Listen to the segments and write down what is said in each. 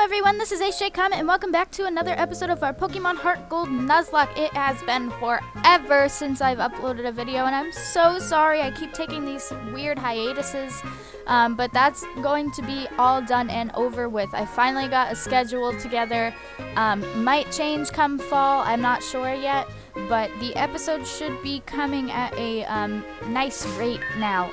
everyone, this is HJ Comet, and welcome back to another episode of our Pokemon HeartGold Nuzlocke. It has been forever since I've uploaded a video, and I'm so sorry. I keep taking these weird hiatuses, but that's going to be all done and over with. I finally got a schedule together. Might change come fall, I'm not sure yet, but the episode should be coming at a nice rate now.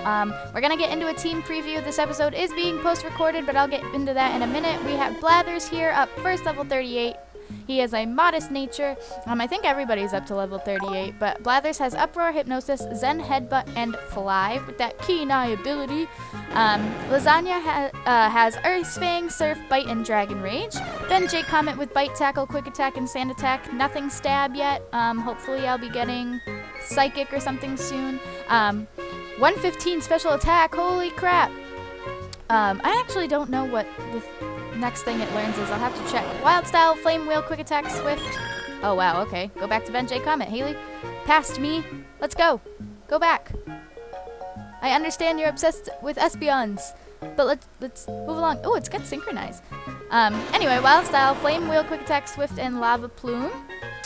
We're going to get into a team preview. This episode is being post-recorded, but I'll get into that in a minute. We have Blathers here up first, level 38. He has a modest nature. I think everybody's up to level 38, but Blathers has Uproar, Hypnosis, Zen, Headbutt, and Fly with that Keen Eye ability. Lasagna has Ice Fang, Surf, Bite, and Dragon Rage. Then J Comet with Bite, Tackle, Quick Attack, and Sand Attack. Nothing Stab yet. Hopefully I'll be getting Psychic or something soon. 115 Special Attack. Holy crap. I actually don't know what the next thing it learns is. I'll have to check. Wild Style, Flame Wheel, Quick Attack, Swift. Oh wow, okay. Go back to Ben J Comet. Haley, past me. Let's go. Go back. I understand you're obsessed with Espeons, but let's move along. Oh, it's got synchronized. Anyway, Wild Style, Flame Wheel, Quick Attack, Swift, and Lava Plume.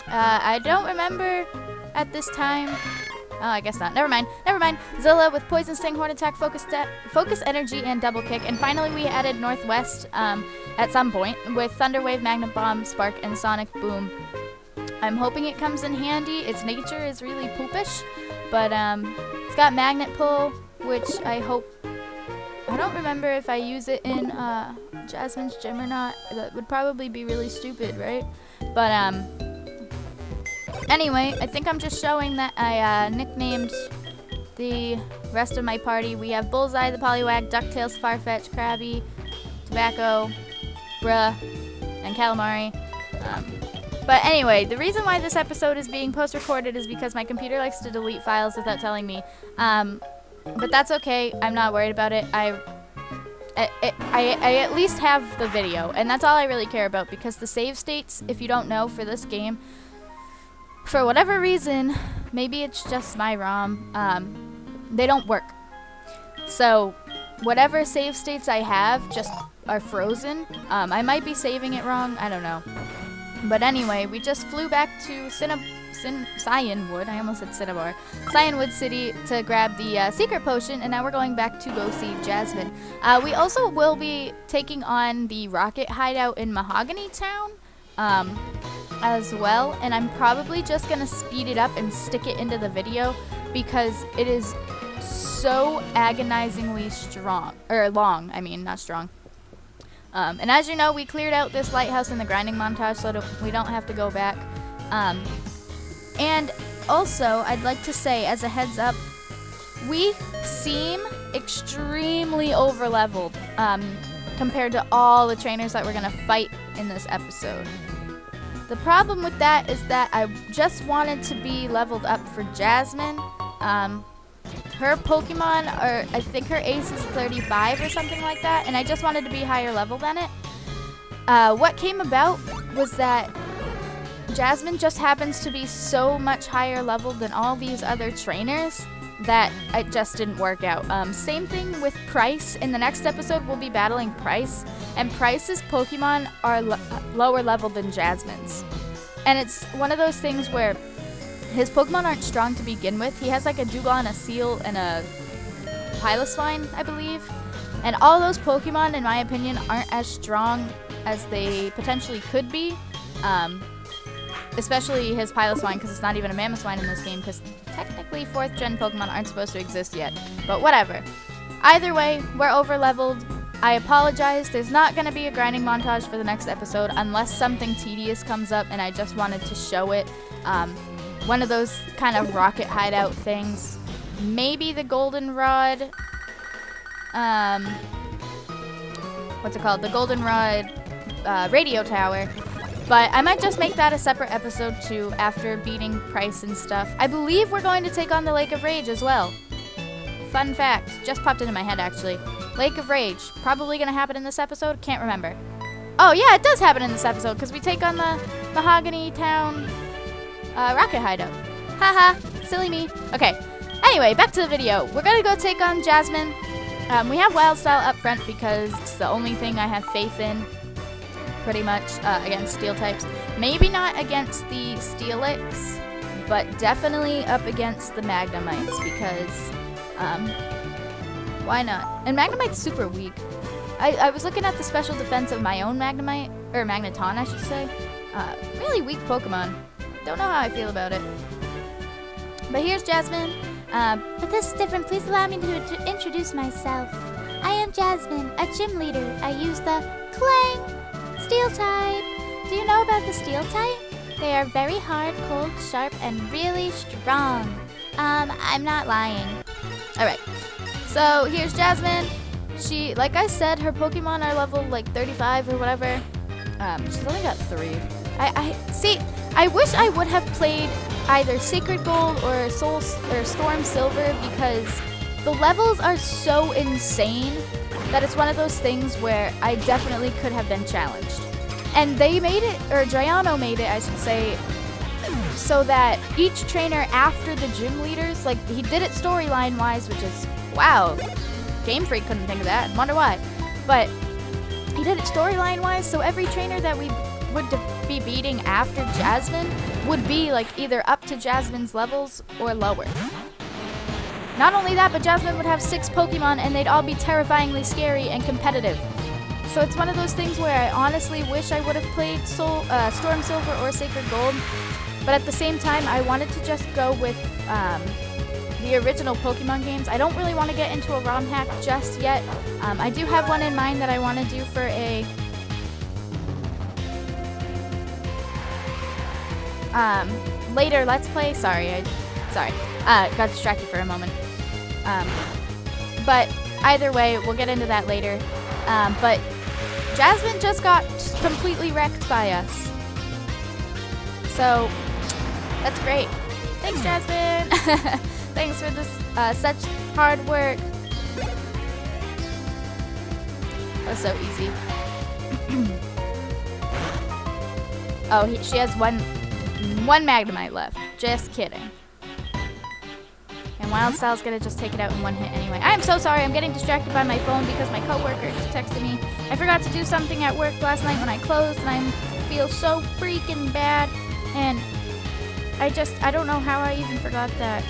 I don't remember at this time. Oh, I guess not. Never mind. Zilla with Poison Sting, Horn Attack, Focus Energy, and Double Kick. And finally, we added Northwest at some point with Thunder Wave, Magnet Bomb, Spark, and Sonic Boom. I'm hoping it comes in handy. Its nature is really poopish, but it's got Magnet Pull, which I hope... I don't remember if I use it in Jasmine's gym or not. That would probably be really stupid, right? But, anyway, I think I'm just showing that I nicknamed the rest of my party. We have Bullseye, the Poliwag, DuckTales, Farfetch, Krabby, Tobacco, Bruh, and Calamari. But anyway, the reason why this episode is being post-recorded is because my computer likes to delete files without telling me. But that's okay. I'm not worried about it. I at least have the video, and that's all I really care about, because the save states, if you don't know, for this game, for whatever reason, maybe it's just my ROM, they don't work. So whatever save states I have just are frozen. I might be saving it wrong, I don't know. But anyway, we just flew back to Cyanwood, I almost said Cinnabar, Cyanwood City to grab the secret potion, and now we're going back to go see Jasmine. We also will be taking on the Rocket Hideout in Mahogany Town as well, and I'm probably just gonna speed it up and stick it into the video because it is so agonizingly long, I mean, not strong. And as you know, we cleared out this lighthouse in the grinding montage so that we don't have to go back. And also, I'd like to say, as a heads up, we seem extremely overleveled compared to all the trainers that we're going to fight in this episode. The problem with that is that I just wanted to be leveled up for Jasmine. Her Pokemon, I think her ace is 35 or something like that, and I just wanted to be higher level than it. What came about was that Jasmine just happens to be so much higher level than all these other trainers that it just didn't work out. Same thing with Price. In the next episode, we'll be battling Price, and Price's Pokemon are lower level than Jasmine's. And it's one of those things where his Pokemon aren't strong to begin with. He has like a Dugong, a Seal, and a Piloswine, I believe. And all those Pokemon, in my opinion, aren't as strong as they potentially could be. Especially his Piloswine, because it's not even a Mamoswine in this game, because technically 4th gen Pokemon aren't supposed to exist yet. But whatever. Either way, we're over-leveled. I apologize. There's not going to be a grinding montage for the next episode unless something tedious comes up, and I just wanted to show it. One of those kind of rocket hideout things. Maybe the Goldenrod. What's it called? The Goldenrod radio tower. But I might just make that a separate episode too after beating Price and stuff. I believe we're going to take on the Lake of Rage as well. Fun fact. Just popped into my head actually. Lake of Rage. Probably going to happen in this episode? Can't remember. Oh yeah, it does happen in this episode because we take on the Mahogany Town Rocket Hideout. Haha, silly me. Okay, anyway, back to the video. We're gonna go take on Jasmine. We have Wild Style up front because it's the only thing I have faith in. pretty much, against steel types. Maybe not against the Steelix, but definitely up against the Magnemites because, why not? And Magnemite's super weak. I was looking at the special defense of my own Magnemite, or Magneton, I should say. Really weak Pokemon. Don't know how I feel about it. But here's Jasmine. But this is different. Please allow me to introduce myself. I am Jasmine, a gym leader. I use the Clang Steel type. Do you know about the Steel type? They are very hard, cold, sharp, and really strong. I'm not lying. Alright. So here's Jasmine. She, like I said, her Pokemon are level like 35 or whatever. She's only got 3. I wish I would have played either Sacred Gold or Storm Silver because the levels are so insane that it's one of those things where I definitely could have been challenged. And they made it, or Giano made it, I should say, so that each trainer after the gym leaders, like he did it storyline wise, which is, wow, Game Freak couldn't think of that, wonder why. But he did it storyline wise, so every trainer that we would be beating after Jasmine would be like either up to Jasmine's levels or lower. Not only that, but Jasmine would have 6 Pokemon and they'd all be terrifyingly scary and competitive. So it's one of those things where I honestly wish I would have played Storm Silver or Sacred Gold, but at the same time I wanted to just go with the original Pokemon games. I don't really want to get into a ROM hack just yet. I do have one in mind that I want to do for a later Let's Play. Sorry, got distracted for a moment. But either way, we'll get into that later. But Jasmine just got completely wrecked by us. So, that's great. Thanks, Jasmine. Thanks for this, such hard work. That was so easy. Oh, she has one Magnemite left. Just kidding. And Wild Style's gonna just take it out in one hit anyway. I am so sorry, I'm getting distracted by my phone because my coworker just texted me. I forgot to do something at work last night when I closed and I feel so freaking bad. And I don't know how I even forgot that.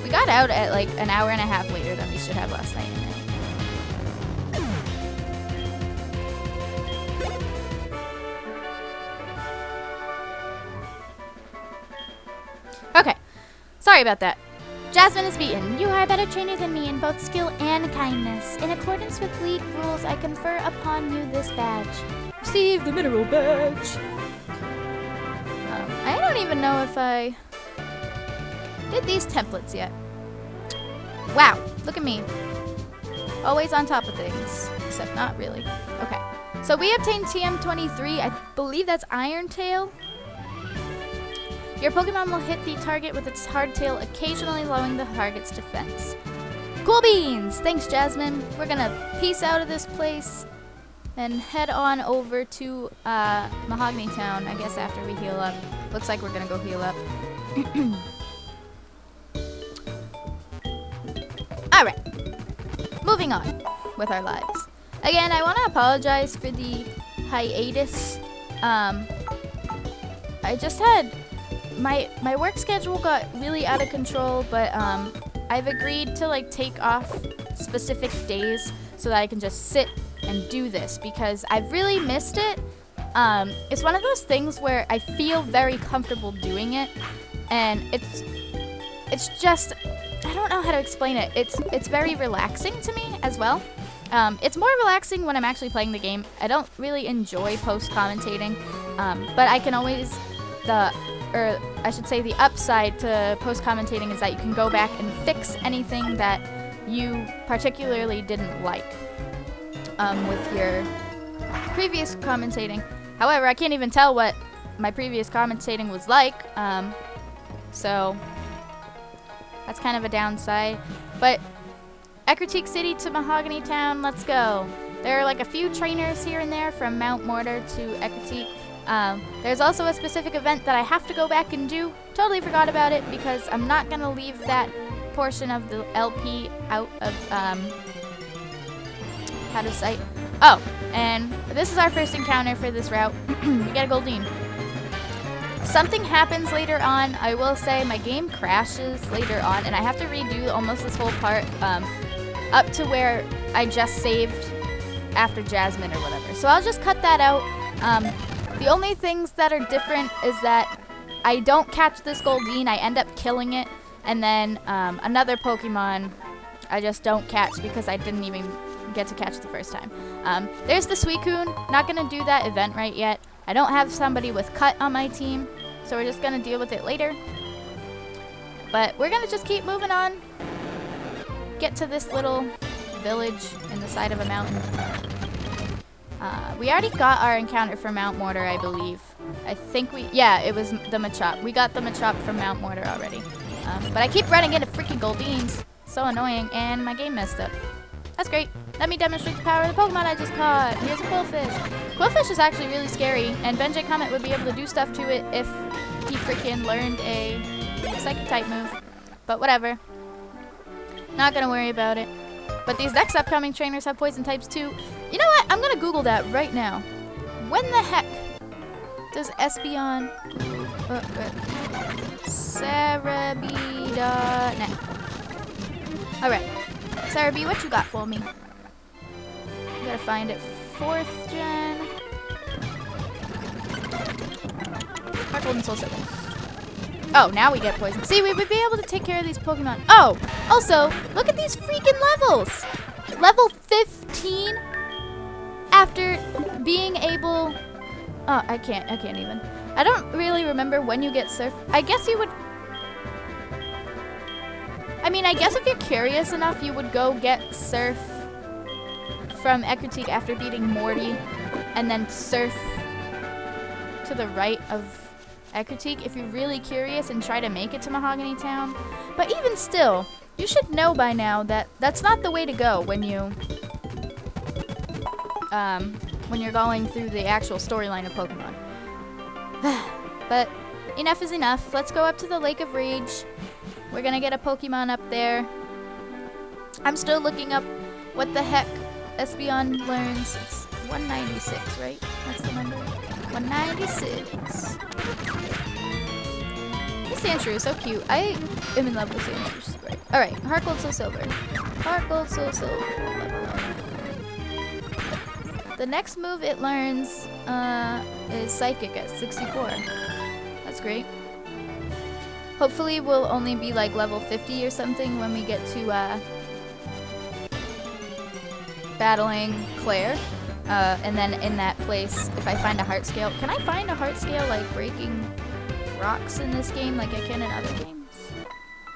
We got out at like an hour and a half later than we should have last night. Okay, sorry about that. Jasmine is beaten. You are a better trainer than me in both skill and kindness. In accordance with league rules, I confer upon you this badge. Receive the mineral badge. I don't even know if I did these templates yet. Wow, look at me. Always on top of things, except not really. Okay, so we obtained TM23. I believe that's Iron Tail. Your Pokemon will hit the target with its hardtail, occasionally lowering the target's defense. Cool beans! Thanks, Jasmine. We're gonna peace out of this place and head on over to Mahogany Town, I guess, after we heal up. Looks like we're gonna go heal up. Alright, moving on with our lives. Again, I want to apologize for the hiatus. I just had... My work schedule got really out of control, but I've agreed to like take off specific days so that I can just sit and do this because I've really missed it. It's one of those things where I feel very comfortable doing it, and it's just, I don't know how to explain it. It's very relaxing to me as well. It's more relaxing when I'm actually playing the game. I don't really enjoy post-commentating, but I can always, or I should say the upside to post-commentating is that you can go back and fix anything that you particularly didn't like with your previous commentating. However, I can't even tell what my previous commentating was like, so that's kind of a downside. But Ecruteak City to Mahogany Town, let's go. There are like a few trainers here and there from Mount Mortar to Ecruteak. There's also a specific event that I have to go back and do. Totally forgot about it because I'm not going to leave that portion of the LP out out of sight. Oh, and this is our first encounter for this route. We get a Goldeen. Something happens later on. I will say my game crashes later on, and I have to redo almost this whole part up to where I just saved after Jasmine or whatever. So I'll just cut that out. The only things that are different is that I don't catch this Goldeen. I end up killing it, and then another Pokemon I just don't catch because I didn't even get to catch the first time. There's the Suicune. Not gonna do that event right yet. I don't have somebody with Cut on my team, so we're just gonna deal with it later. But we're gonna just keep moving on. Get to this little village in the side of a mountain. We already got our encounter for Mount Mortar, I believe. I think yeah, it was the Machop. We got the Machop from Mount Mortar already. But I keep running into freaking Goldeens. So annoying, and my game messed up. That's great. Let me demonstrate the power of the Pokemon I just caught. Here's a Quillfish. Quillfish is actually really scary, and Benjay Comet would be able to do stuff to it if he freaking learned a Psychic type move. But whatever. Not gonna worry about it. But these next upcoming trainers have poison types too. You know what? I'm gonna Google that right now. When the heck does Espeon Cerebida? Nah. Alright. Cerebi, what you got for me? Gotta find it. 4th gen. HeartGold and Soul Silver. Oh, now we get poison. See, we would be able to take care of these Pokemon. Oh, also, look at these freaking levels. Level 15 after being able... Oh, I can't even. I don't really remember when you get Surf. I guess you would... I mean, I guess if you're curious enough, you would go get Surf from Ecruteak after beating Morty, and then Surf to the right of Ecruteak if you're really curious and try to make it to Mahogany Town. But even still, you should know by now that that's not the way to go when you're going through the actual storyline of Pokemon. But enough is enough. Let's go up to the Lake of Rage. We're gonna get a Pokemon up there. I'm still looking up what the heck Espeon learns. It's 196, right? That's the number. 196. This Sandshrew is so cute. I am in love with Sandshrews. Right. Alright, HeartGold, Soul Silver. HeartGold, Soul Silver. Level up. The next move it learns is Psychic at 64. That's great. Hopefully we'll only be like level 50 or something when we get to battling Claire. And then in that place, if I find a heart scale. Can I find a heart scale like breaking rocks in this game like I can in other games?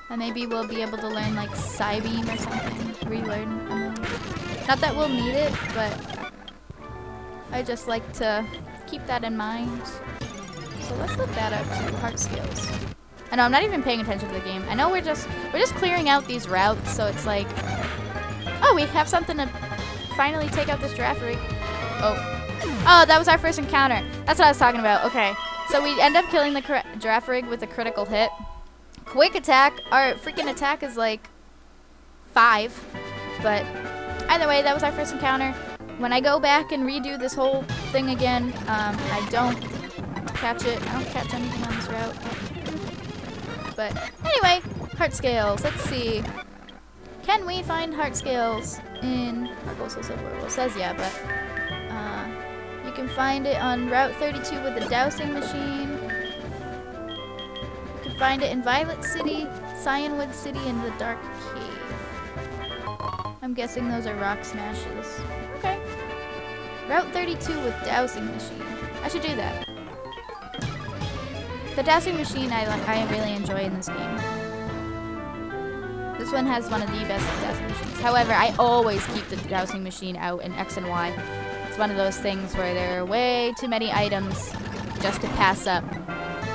And maybe we'll be able to learn like Psybeam or something. Relearn a move. Not that we'll need it, but I just like to keep that in mind. So let's look that up to heart scales. I know I'm not even paying attention to the game. I know we're just clearing out these routes, so it's like, oh, we have something to finally take out this Girafarig. Oh, that was our first encounter. That's what I was talking about. Okay, so we end up killing the Girafarig with a critical hit. Quick attack. Our freaking attack is like 5, but either way, that was our first encounter. When I go back and redo this whole thing again, I don't catch it. I don't catch anything on this route. But anyway, heart scales. Let's see. Can we find heart scales in HeartGold, Soul Silver? Well, it says yeah, but you can find it on Route 32 with the dowsing machine. You can find it in Violet City, Cyanwood City, and the Dark Cave. I'm guessing those are rock smashes. Okay. Route 32 with dowsing machine. I should do that. The dowsing machine I really enjoy in this game. This one has one of the best dowsing machines. However, I always keep the dowsing machine out in X and Y. It's one of those things where there are way too many items just to pass up.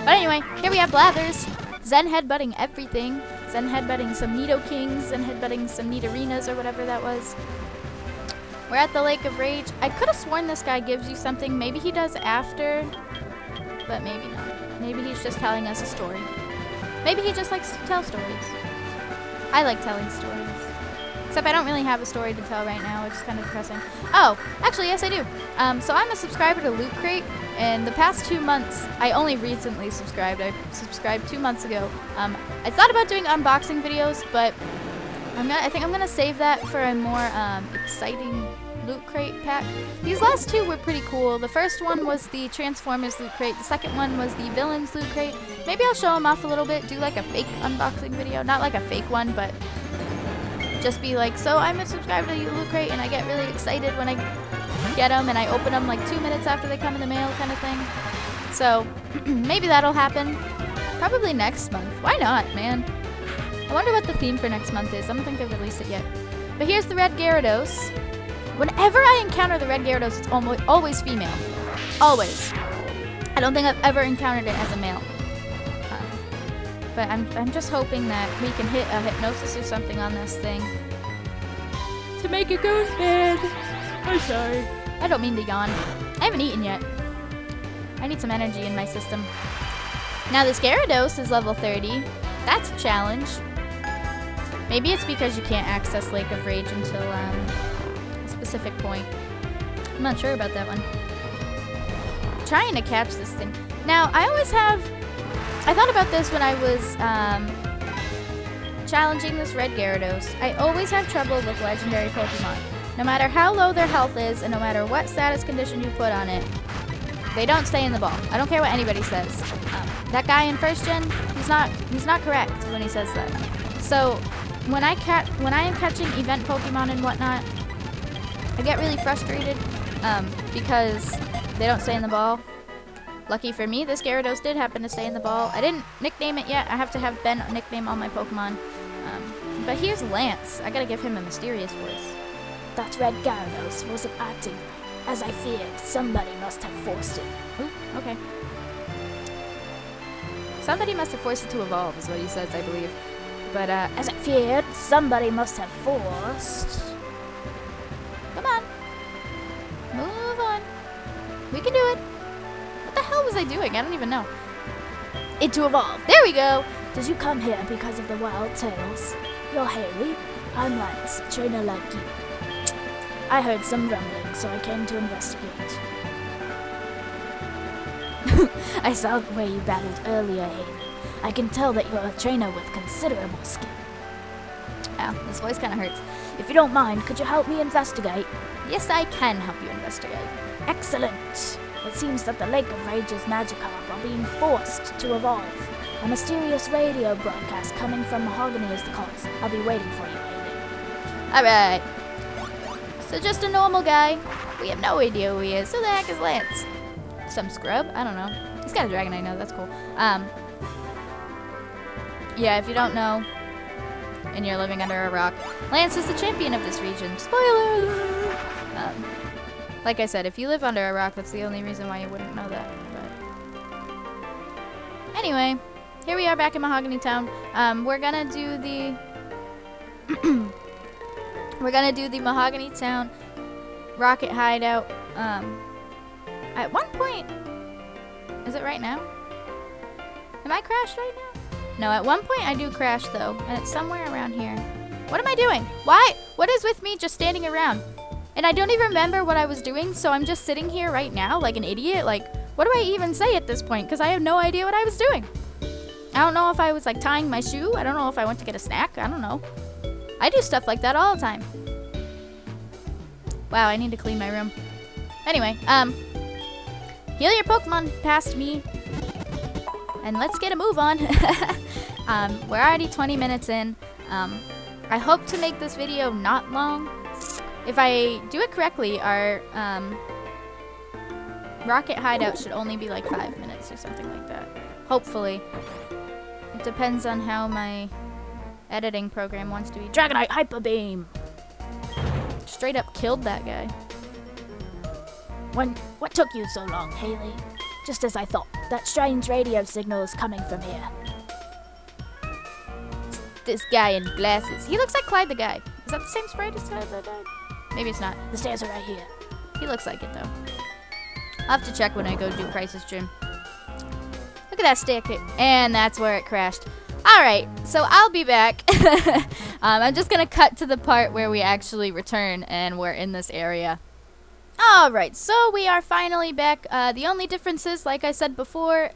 But anyway, here we have Blathers. Zen headbutting everything. Zen headbutting some Nidokings, Zen headbutting some Nidorinas or whatever that was. We're at the Lake of Rage. I could have sworn this guy gives you something. Maybe he does after, but maybe not. Maybe he's just telling us a story. Maybe he just likes to tell stories. I like telling stories. Except I don't really have a story to tell right now, which is kind of depressing. Oh, actually, yes, I do. So I'm a subscriber to Loot Crate, and the past 2 months, I only recently subscribed. I subscribed 2 months ago. I thought about doing unboxing videos, but I think I'm gonna save that for a more exciting Loot Crate pack. These last 2 were pretty cool. The first one was the Transformers Loot Crate. The second one was the Villains Loot Crate. Maybe I'll show them off a little bit, do like a fake unboxing video. Not like a fake one, but just be like, so I'm a subscriber to Loot Crate, and I get really excited when I get them, and I open them like 2 minutes after they come in the mail kind of thing. So maybe that'll happen. Probably next month. Why not, man? I wonder what the theme for next month is. I don't think they've released it yet. But here's the Red Gyarados. Whenever I encounter the Red Gyarados, it's always female. Always. I don't think I've ever encountered it as a male. But I'm just hoping that we can hit a hypnosis or something on this thing to make it go dead. I'm sorry. I don't mean to yawn. I haven't eaten yet. I need some energy in my system. Now this Gyarados is level 30. That's a challenge. Maybe it's because you can't access Lake of Rage until a specific point. I'm not sure about that one. I'm trying to catch this thing. Now I thought about this when I was challenging this Red Gyarados. I always have trouble with legendary Pokemon. No matter how low their health is, and no matter what status condition you put on it, they don't stay in the ball. I don't care what anybody says. That guy in first gen, he's not correct when he says that. So when I am catching event Pokemon and whatnot, I get really frustrated because they don't stay in the ball. Lucky for me, this Gyarados did happen to stay in the ball. I didn't nickname it yet. I have to have Ben nickname all my Pokemon. But here's Lance. I gotta give him a mysterious voice. That Red Gyarados wasn't acting as I feared. Somebody must have forced it. Ooh, okay. Somebody must have forced it to evolve, is what he says, I believe. But as I feared, somebody must have forced. Come on. Move on. We can do it. What the hell was I doing? I don't even know. It to evolve. There we go. Did you come here because of the wild tales? You're Haley. I'm Lance, a trainer like you. I heard some rumbling, so I came to investigate. I saw the way you battled earlier, Haley. I can tell that you're a trainer with considerable skill. Ow, this voice kind of hurts. If you don't mind, could you help me investigate? Yes, I can help you investigate. Excellent. It seems that the Lake of Rage's Magikarp are being forced to evolve. A mysterious radio broadcast coming from Mahogany is the cause. I'll be waiting for you, Haley. Alright. So just a normal guy. We have no idea who he is. Who the heck is Lance? Some scrub? I don't know. He's got a Dragonite now. That's cool. Yeah, if you don't know, and you're living under a rock, Lance is the champion of this region. Spoiler alert! Like I said, if you live under a rock, that's the only reason why you wouldn't know that. But anyway, here we are back in Mahogany Town. We're gonna do the Mahogany Town rocket hideout. At one point, is it right now? Am I crashed right now? No, at one point I do crash though, and it's somewhere around here. What am I doing? Why? What is with me just standing around? And I don't even remember what I was doing, so I'm just sitting here right now like an idiot. Like, what do I even say at this point? Because I have no idea what I was doing. I don't know if I was like tying my shoe. I don't know if I went to get a snack. I don't know. I do stuff like that all the time. Wow, I need to clean my room. Anyway, heal your Pokemon past me. And let's get a move on. We're already 20 minutes in. I hope to make this video not long. If I do it correctly, our rocket hideout should only be like 5 minutes or something like that. Hopefully. It depends on how my editing program wants to be. Dragonite Hyper Beam! Straight up killed that guy. What took you so long, Haley? Just as I thought. That strange radio signal is coming from here. This guy in glasses. He looks like Clyde the guy. Is that the same sprite as Clyde the guy? Maybe it's not. The stairs are right here. He looks like it though. I'll have to check when I go do Crisis Gym. Look at that stick. And that's where it crashed. Alright, so I'll be back. I'm just gonna cut to the part where we actually return and we're in this area. Alright, so we are finally back. The only difference is, like I said before,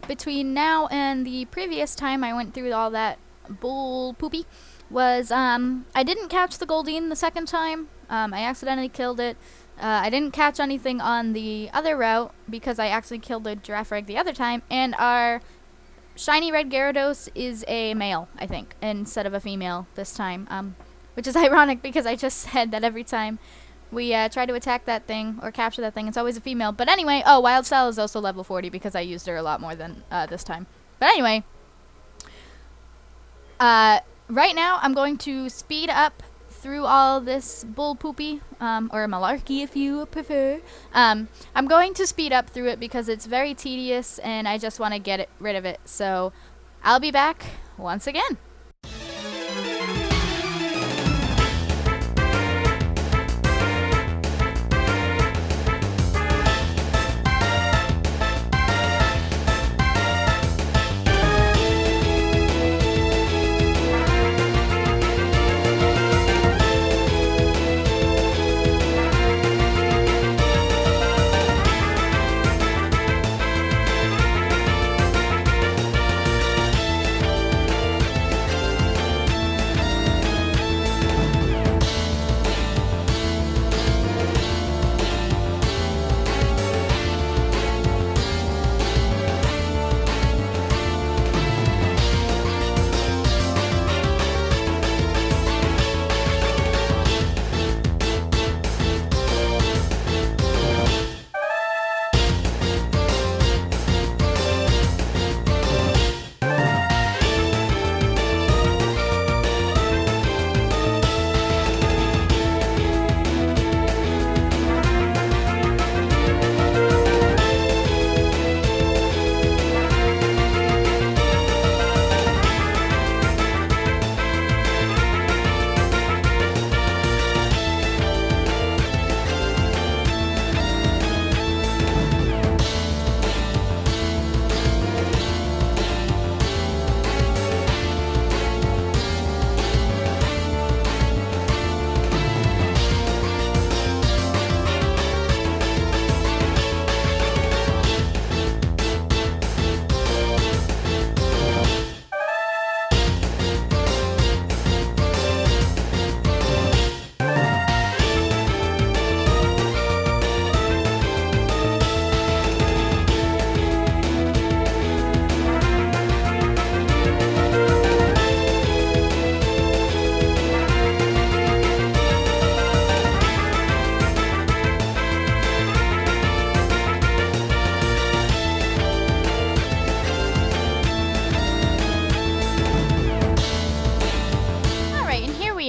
between now and the previous time I went through all that bull poopy, was I didn't catch the Goldeen the second time. I accidentally killed it. I didn't catch anything on the other route because I actually killed the giraffe egg the other time, and our shiny red Gyarados is a male, I think, instead of a female this time, which is ironic because I just said that every time we try to attack that thing or capture that thing, it's always a female. But anyway, oh, Wild Style is also level 40 because I used her a lot more than this time. But anyway, right now I'm going to speed up through all this bull poopy, or malarkey if you prefer. I'm going to speed up through it because it's very tedious and I just want to get rid of it. So I'll be back once again.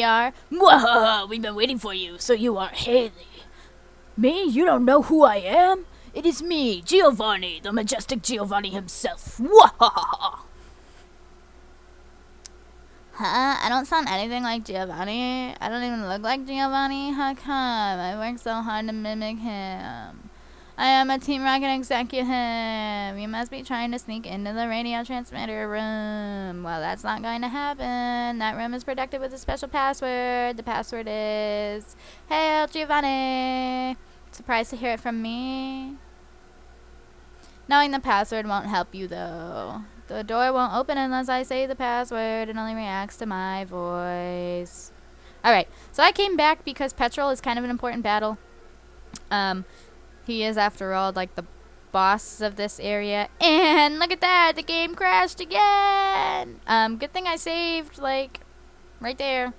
Are. Mwahaha, we've been waiting for you, so you are Haley. Me? You don't know who I am? It is me, Giovanni, the majestic Giovanni himself. Mwahaha. Huh? I don't sound anything like Giovanni. I don't even look like Giovanni. How come? I worked so hard to mimic him. I am a Team Rocket executive. You must be trying to sneak into the radio transmitter room. Well, that's not going to happen. That room is protected with a special password. The password is Hail Giovanni. Surprised to hear it from me? Knowing the password won't help you, though. The door won't open unless I say the password. It only reacts to my voice. Alright, so I came back because Petrol is kind of an important battle. He is, after all, like the boss of this area. And look at that, the game crashed again. Good thing I saved, like, right there.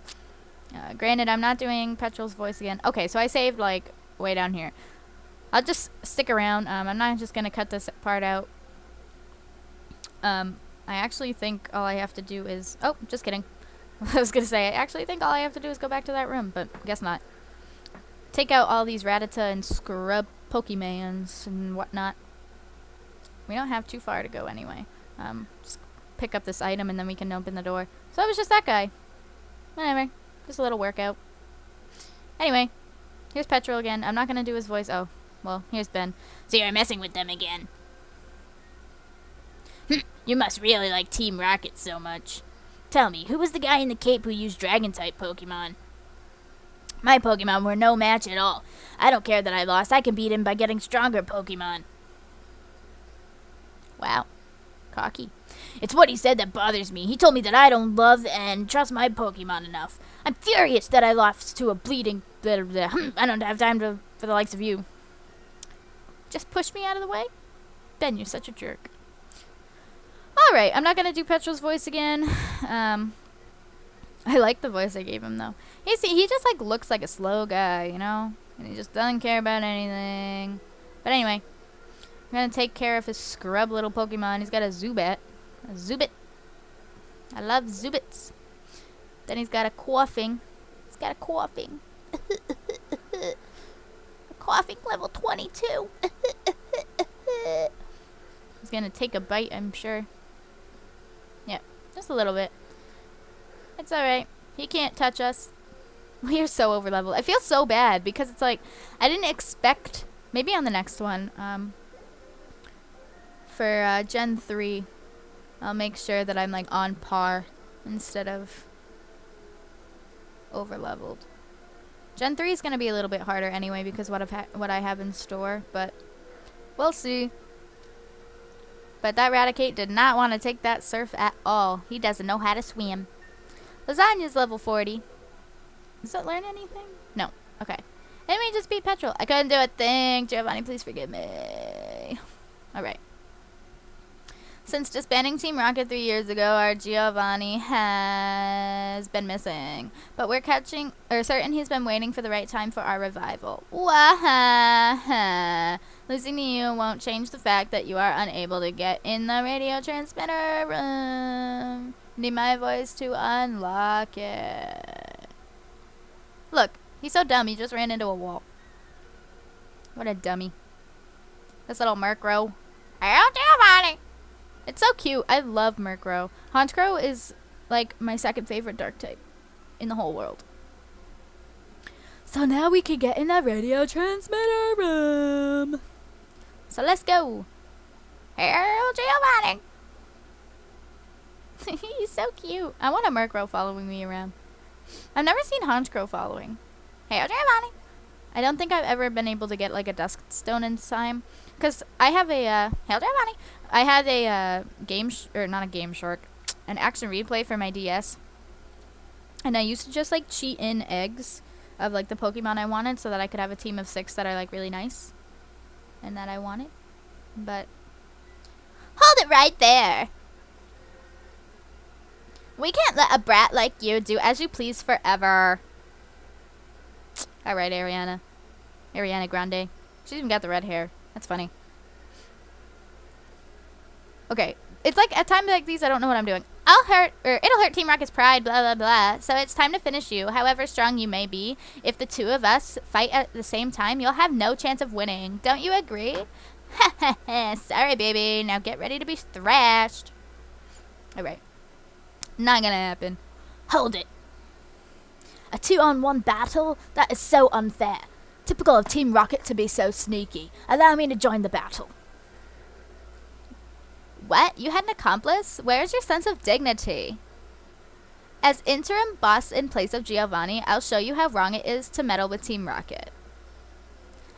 Granted, I'm not doing Petrol's voice again. Okay, so I saved, like, way down here. I'll just stick around. I'm not just gonna cut this part out. I actually think all I have to do is... Oh, just kidding. I was gonna say, I actually think all I have to do is go back to that room, but guess not. Take out all these Rattata and scrub Pokemons and whatnot. We don't have too far to go anyway. Just pick up this item and then we can open the door. So it was just that guy. Whatever. Just a little workout. Anyway, here's Petrol again. I'm not going to do his voice. Oh, well, here's Ben. So you're messing with them again. You must really like Team Rocket so much. Tell me, who was the guy in the cape who used Dragon-type Pokemon? My Pokemon were no match at all. I don't care that I lost. I can beat him by getting stronger Pokemon. Wow. Cocky. It's what he said that bothers me. He told me that I don't love and trust my Pokemon enough. I'm furious that I lost to a bleeding... I don't have time for the likes of you. Just push me out of the way? Ben, you're such a jerk. Alright, I'm not going to do Petrol's voice again. I like the voice I gave him, though. He just, like, looks like a slow guy, you know? And he just doesn't care about anything. But anyway, I'm going to take care of his scrub little Pokemon. He's got a Zubat. A Zubit. I love Zubits. Then he's got a Coughing. He's got a Coughing. A Coughing level 22. He's going to take a bite, I'm sure. Yeah, just a little bit. It's alright. He can't touch us. We are so over leveled. I feel so bad because it's like I didn't expect, maybe on the next one, for Gen 3, I'll make sure that I'm like on par instead of over leveled. Gen 3 is going to be a little bit harder anyway because what I have in store, but we'll see. But that Raticate did not want to take that surf at all. He doesn't know how to swim. Lasagna's level 40. Does it learn anything? No. Okay. And we just beat Petrol. I couldn't do a thing. Giovanni, please forgive me. Alright. Since disbanding Team Rocket 3 years ago, our Giovanni has been missing. But we're certain he's been waiting for the right time for our revival. Wahaha. Losing to you won't change the fact that you are unable to get in the radio transmitter room. Need my voice to unlock it. Look, he's so dumb, he just ran into a wall. What a dummy. This little Murkrow. Hello, Giovanni! It's so cute. I love Murkrow. Honchkrow is like my second favorite dark type in the whole world. So now we can get in the radio transmitter room. So let's go. Hello, Giovanni! He's so cute. I want a Murkrow following me around. I've never seen Honchkrow following. Hey, Giovanni. I don't think I've ever been able to get like a Dusk Stone in time. Because I have a, hey, Giovanni. I had a not a Game Shark, an action replay for my DS. And I used to just like cheat in eggs of like the Pokemon I wanted so that I could have a team of 6 that are like really nice. And that I wanted. But hold it right there. We can't let a brat like you do as you please forever. Alright, Ariana. Ariana Grande. She's even got the red hair. That's funny. Okay. It's like at times like these I don't know what I'm doing. It'll hurt Team Rocket's pride, blah blah blah. So it's time to finish you. However strong you may be, if the two of us fight at the same time, you'll have no chance of winning. Don't you agree? Sorry, baby. Now get ready to be thrashed. Alright. Not gonna happen. Hold it. A 2-on-1 battle? That is so unfair. Typical of Team Rocket to be so sneaky. Allow me to join the battle. What? You had an accomplice? Where's your sense of dignity? As interim boss in place of Giovanni, I'll show you how wrong it is to meddle with Team Rocket.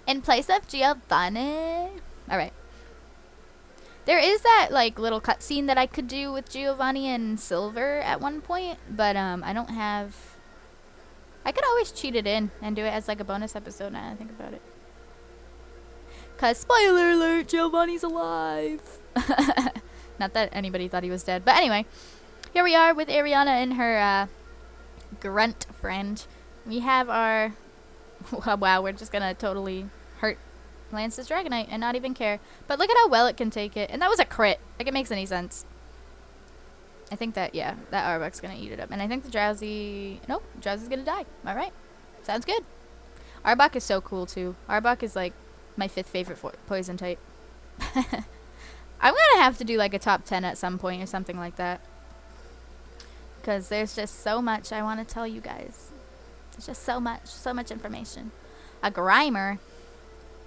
In place of Giovanni? Alright. There is that, like, little cutscene that I could do with Giovanni and Silver at one point, but, I don't have... I could always cheat it in and do it as, like, a bonus episode now that I think about it. 'Cause, spoiler alert, Giovanni's alive! Not that anybody thought he was dead, but anyway. Here we are with Ariana and her, grunt friend. We have our... wow, we're just gonna totally hurt Lance's Dragonite and not even care. But look at how well it can take it. And that was a crit. Like, it makes any sense. I think that, yeah, that Arbok's gonna eat it up. And I think the Drowsy... Nope, Drowsy's gonna die. Alright. Sounds good. Arbok is so cool, too. Arbok is, like, my 5th favorite poison type. I'm gonna have to do, like, a top 10 at some point or something like that. Because there's just so much I want to tell you guys. There's just so much information. A Grimer...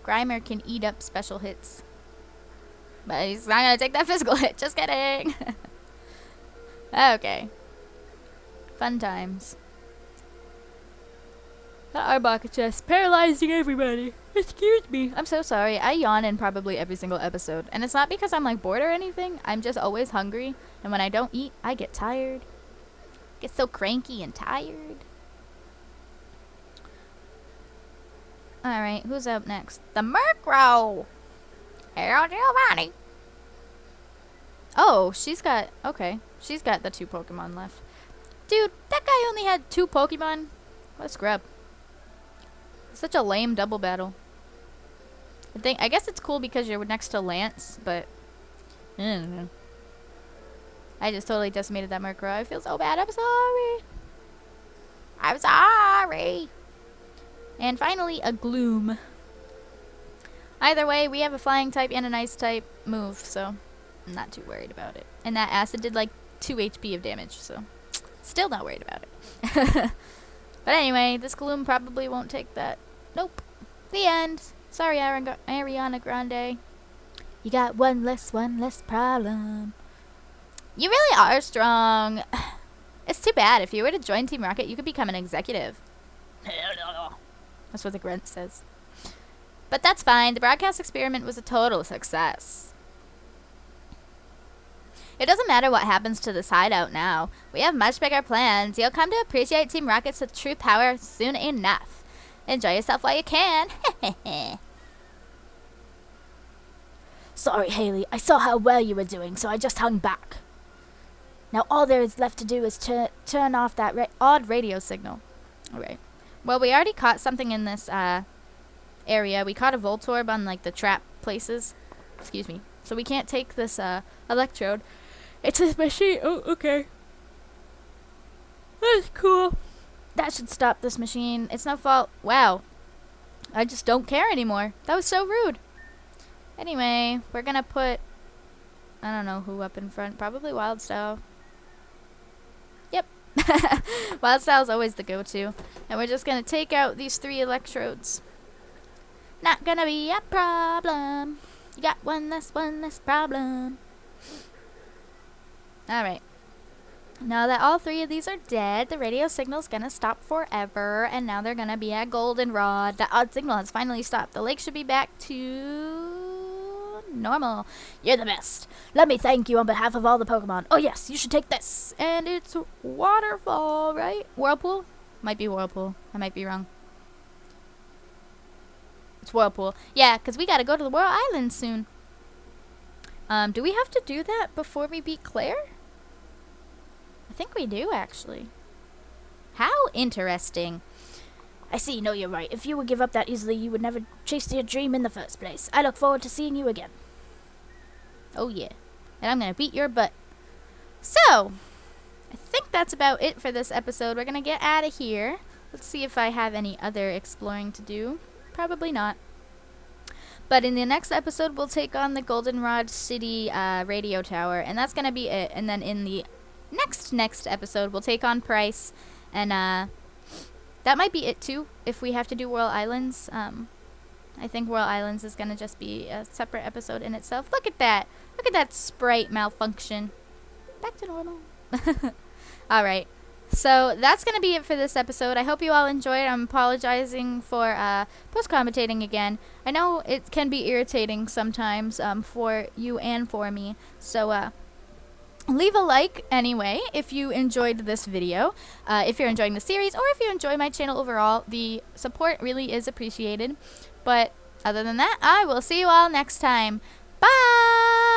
Grimer can eat up special hits. But he's not gonna take that physical hit. Just kidding. Okay. Fun times. That Arbok just paralyzing everybody. Excuse me. I'm so sorry. I yawn in probably every single episode. And it's not because I'm like bored or anything. I'm just always hungry. And when I don't eat, I get tired. Get so cranky and tired. Alright, who's up next? The Murkrow! Hello, Giovanni! Oh, she's got... Okay. She's got the 2 Pokemon left. Dude, that guy only had 2 Pokemon. What a scrub. Such a lame double battle. I guess it's cool because you're next to Lance, but... I don't know. I just totally decimated that Murkrow. I feel so bad. I'm sorry. I'm sorry. And finally, a Gloom. Either way, we have a flying type and an ice type move, so I'm not too worried about it. And that acid did like 2 HP of damage, so still not worried about it. But anyway, this Gloom probably won't take that. Nope. The end. Sorry, Ariana Grande. You got one less problem. You really are strong. It's too bad. If you were to join Team Rocket, you could become an executive. That's what the grunt says. But that's fine. The broadcast experiment was a total success. It doesn't matter what happens to this hideout now. We have much bigger plans. You'll come to appreciate Team Rocket's true power soon enough. Enjoy yourself while you can. Sorry, Haley. I saw how well you were doing, so I just hung back. Now all there is left to do is turn off that Odd radio signal. Alright. Well, we already caught something in this area. We caught a Voltorb on like the trap places. Excuse me. So we can't take this electrode. It's this machine. Oh, okay. That's cool. That should stop this machine. It's no fault. Wow. I just don't care anymore. That was so rude. Anyway, we're gonna put, I don't know who up in front. Probably Wildstyle. Yep. Wildstyle's always the go-to. And we're just gonna take out these 3 electrodes. Not gonna be a problem. You got one less problem. Alright. Now that all 3 of these are dead, the radio signal's gonna stop forever, and now they're gonna be at Goldenrod. The odd signal has finally stopped. The lake should be back to normal. You're the best. Let me thank you on behalf of all the Pokemon. Oh yes, you should take this. And it's Waterfall, right? Whirlpool? Might be Whirlpool. I might be wrong. It's Whirlpool. Yeah, because we gotta go to the Whirl Island soon. Do we have to do that before we beat Claire? I think we do, actually. How interesting. I see. No, you're right. If you would give up that easily, you would never chase your dream in the first place. I look forward to seeing you again. Oh, yeah. And I'm gonna beat your butt. So, I think that's about it for this episode. We're gonna get out of here. Let's see if I have any other exploring to do. Probably not. But in the next episode, we'll take on the Goldenrod City radio tower. And that's gonna be it. And then in the next episode, we'll take on Price. And that might be it too, if we have to do Whirl Islands. I think Whirl Islands is gonna just be a separate episode in itself. Look at that. Look at that sprite malfunction. Back to normal. Alright. So that's going to be it for this episode. I hope you all enjoyed. I'm apologizing for post-commentating again. I know it can be irritating sometimes for you and for me. So leave a like anyway if you enjoyed this video. If you're enjoying the series or if you enjoy my channel overall, the support really is appreciated. But other than that, I will see you all next time. Bye!